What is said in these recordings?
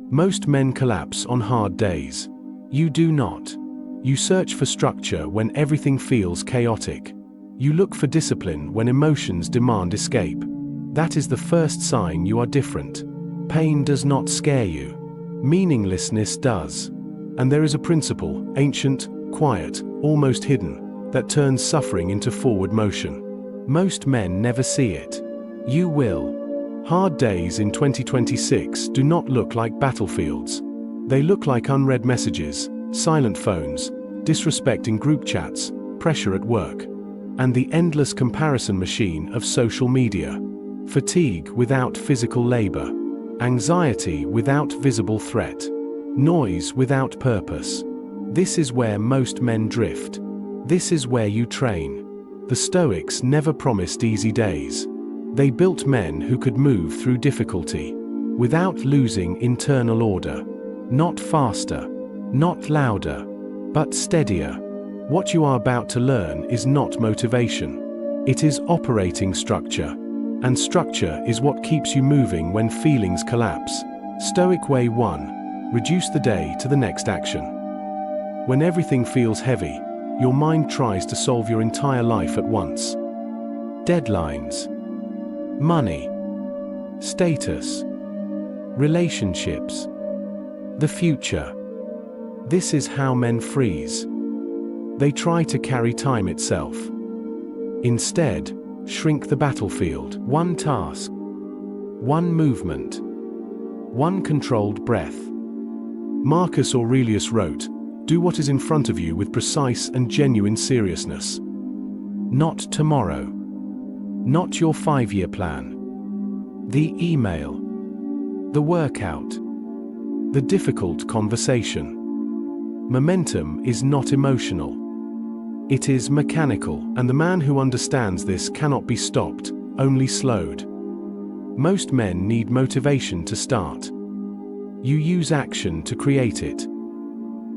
Most men collapse on hard days. You do not. You search for structure when everything feels chaotic. You look for discipline when emotions demand escape. That is the first sign you are different. Pain does not scare you. Meaninglessness does. And there is a principle, ancient, quiet, almost hidden, that turns suffering into forward motion. Most men never see it. You will. Hard days in 2026 do not look like battlefields. They look like unread messages, silent phones, disrespect in group chats, pressure at work, and the endless comparison machine of social media. Fatigue without physical labor. Anxiety without visible threat. Noise without purpose. This is where most men drift. This is where you train. The Stoics never promised easy days. They built men who could move through difficulty without losing internal order. Not faster, not louder, but steadier. What you are about to learn is not motivation. It is operating structure. And structure is what keeps you moving when feelings collapse. Stoic Way 1. Reduce the day to the next action. When everything feels heavy, your mind tries to solve your entire life at once. Deadlines. Money. Status. Relationships. The future. This is how men freeze. They try to carry time itself. Instead, shrink the battlefield. One task. One movement. One controlled breath. Marcus Aurelius wrote, "Do what is in front of you with precise and genuine seriousness. Not tomorrow. Not your 5-year plan. The email. The workout. The difficult conversation." Momentum is not emotional. It is mechanical, and the man who understands this cannot be stopped, only slowed. Most men need motivation to start. You use action to create it.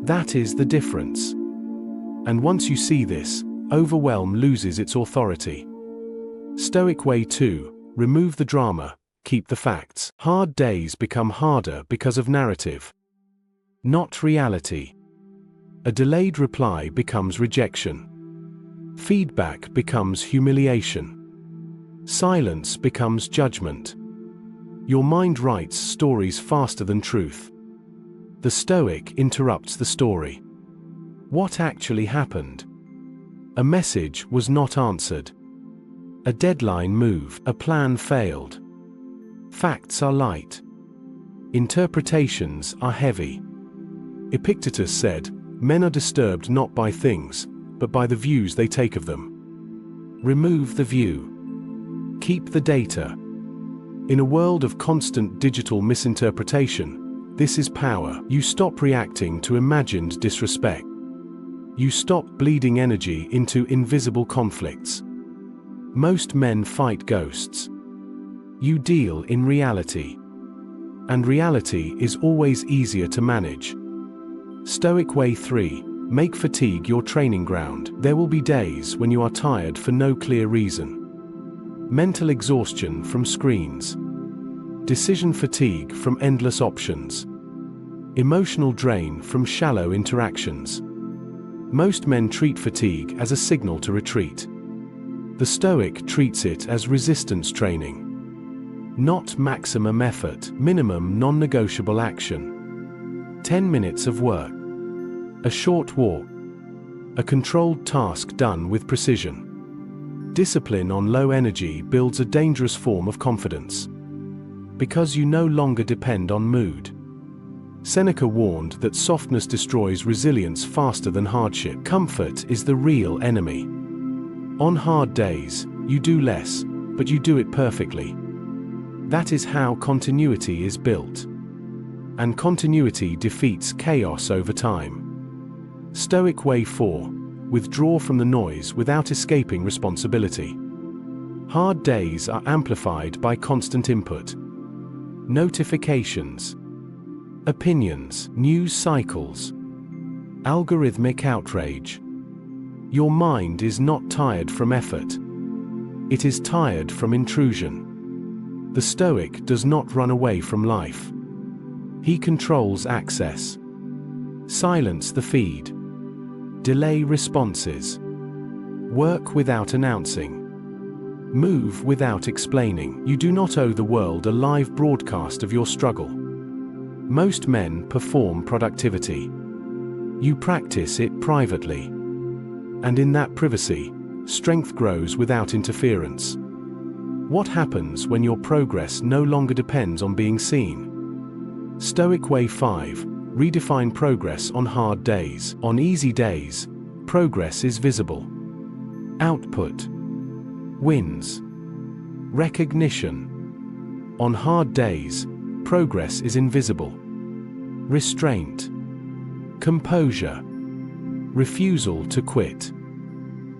That is the difference. And once you see this, overwhelm loses its authority. Stoic Way 2. Remove the drama, keep the facts. Hard days become harder because of narrative, not reality. A delayed reply becomes rejection. Feedback becomes humiliation. Silence becomes judgment. Your mind writes stories faster than truth. The Stoic interrupts the story. What actually happened? A message was not answered. A deadline moved. A plan failed. Facts are light. Interpretations are heavy. Epictetus said, "Men are disturbed not by things, but by the views they take of them." Remove the view. Keep the data. In a world of constant digital misinterpretation, this is power. You stop reacting to imagined disrespect. You stop bleeding energy into invisible conflicts. Most men fight ghosts. You deal in reality. And reality is always easier to manage. Stoic Way 3. Make fatigue your training ground. There will be days when you are tired for no clear reason. Mental exhaustion from screens. Decision fatigue from endless options. Emotional drain from shallow interactions. Most men treat fatigue as a signal to retreat. The Stoic treats it as resistance training. Not maximum effort, minimum non-negotiable action. 10 minutes of work. A short walk. A controlled task done with precision. Discipline on low energy builds a dangerous form of confidence. Because you no longer depend on mood. Seneca warned that softness destroys resilience faster than hardship. Comfort is the real enemy. On hard days, you do less, but you do it perfectly. That is how continuity is built. And continuity defeats chaos over time. Stoic Way 4. Withdraw from the noise without escaping responsibility. Hard days are amplified by constant input. Notifications. Opinions, news cycles. Algorithmic outrage. Your mind is not tired from effort. It is tired from intrusion. The Stoic does not run away from life. He controls access. Silence the feed. Delay responses. Work without announcing. Move without explaining. You do not owe the world a live broadcast of your struggle. Most men perform productivity. You practice it privately. And in that privacy, strength grows without interference. What happens when your progress no longer depends on being seen? Stoic Way 5. Redefine progress on hard days. On easy days, progress is visible. Output. Wins. Recognition. On hard days, progress is invisible. Restraint. Composure. Refusal to quit.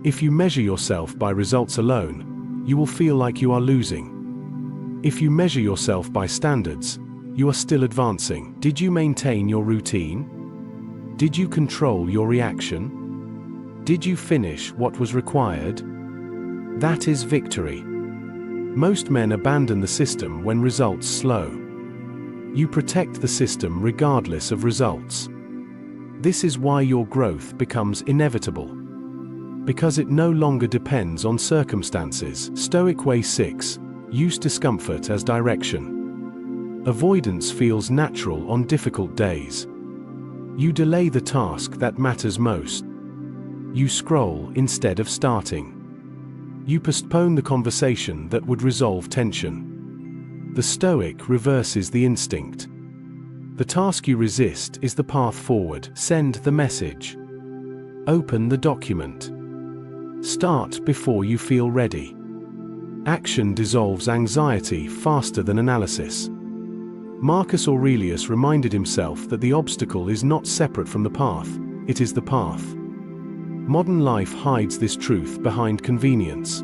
If you measure yourself by results alone, you will feel like you are losing. If you measure yourself by standards, you are still advancing. Did you maintain your routine? Did you control your reaction? Did you finish what was required? That is victory. Most men abandon the system when results slow. You protect the system regardless of results. This is why your growth becomes inevitable. Because it no longer depends on circumstances. Stoic Way 6. Use discomfort as direction. Avoidance feels natural on difficult days. You delay the task that matters most. You scroll instead of starting. You postpone the conversation that would resolve tension. The Stoic reverses the instinct. The task you resist is the path forward. Send the message. Open the document. Start before you feel ready. Action dissolves anxiety faster than analysis. Marcus Aurelius reminded himself that the obstacle is not separate from the path, it is the path. Modern life hides this truth behind convenience.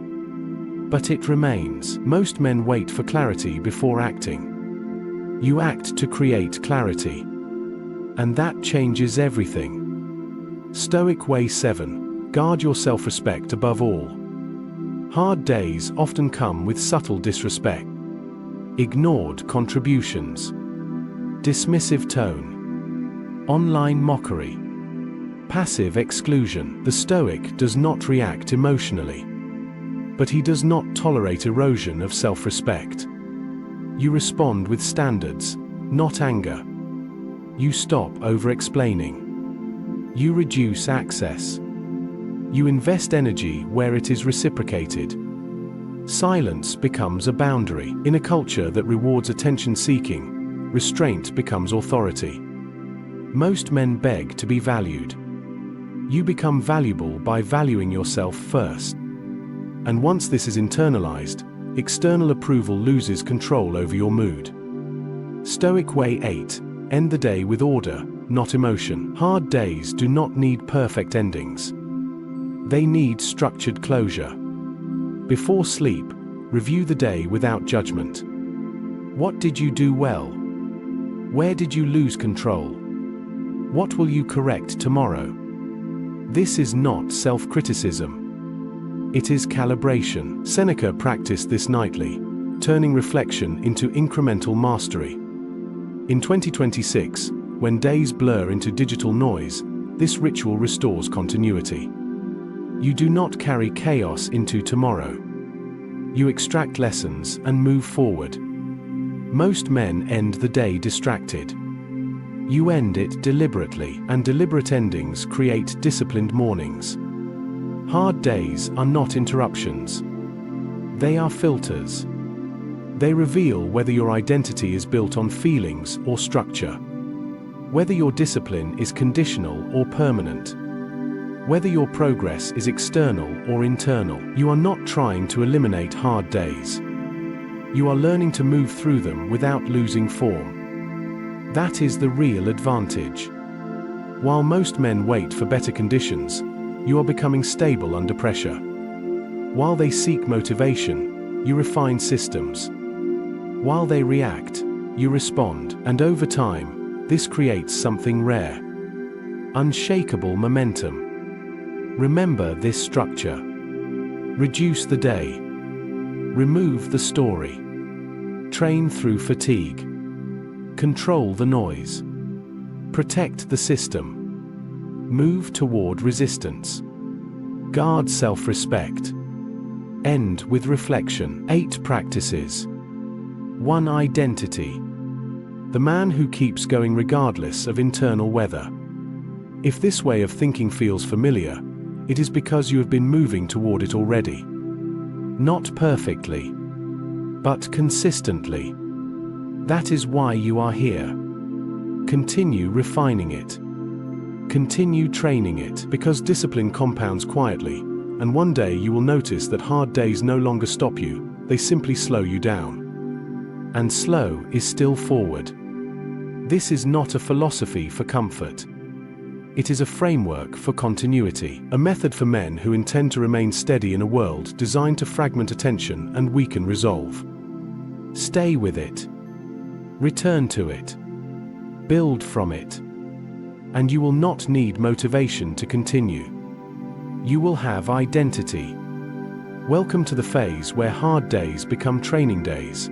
But it remains. Most men wait for clarity before acting. You act to create clarity. And that changes everything. Stoic Way 7. Guard your self-respect above all. Hard days often come with subtle disrespect. Ignored contributions. Dismissive tone. Online mockery. Passive exclusion. The Stoic does not react emotionally. But he does not tolerate erosion of self-respect. You respond with standards, not anger. You stop over-explaining. You reduce access. You invest energy where it is reciprocated. Silence becomes a boundary. In a culture that rewards attention-seeking, restraint becomes authority. Most men beg to be valued. You become valuable by valuing yourself first. And once this is internalized, external approval loses control over your mood. Stoic Way 8. End the day with order, not emotion. Hard days do not need perfect endings. They need structured closure. Before sleep, review the day without judgment. What did you do well? Where did you lose control? What will you correct tomorrow? This is not self-criticism. It is calibration. Seneca practiced this nightly, turning reflection into incremental mastery. In 2026, when days blur into digital noise, this ritual restores continuity. You do not carry chaos into tomorrow. You extract lessons and move forward. Most men end the day distracted. You end it deliberately, and deliberate endings create disciplined mornings. Hard days are not interruptions. They are filters. They reveal whether your identity is built on feelings or structure. Whether your discipline is conditional or permanent. Whether your progress is external or internal. You are not trying to eliminate hard days. You are learning to move through them without losing form. That is the real advantage. While most men wait for better conditions, you are becoming stable under pressure. While they seek motivation, you refine systems. While they react, you respond, and over time, this creates something rare. Unshakable momentum. Remember this structure. Reduce the day. Remove the story. Train through fatigue. Control the noise. Protect the system. Move toward resistance. Guard self-respect. End with reflection. 8 practices. 1 identity. The man who keeps going regardless of internal weather. If this way of thinking feels familiar, it is because you have been moving toward it already. Not perfectly, but consistently. That is why you are here. Continue refining it. Continue training it, because discipline compounds quietly, and one day you will notice that hard days no longer stop you, they simply slow you down. And slow is still forward. This is not a philosophy for comfort. It is a framework for continuity, a method for men who intend to remain steady in a world designed to fragment attention and weaken resolve. Stay with it. Return to it. Build from it. And you will not need motivation to continue. You will have identity. Welcome to the phase where hard days become training days.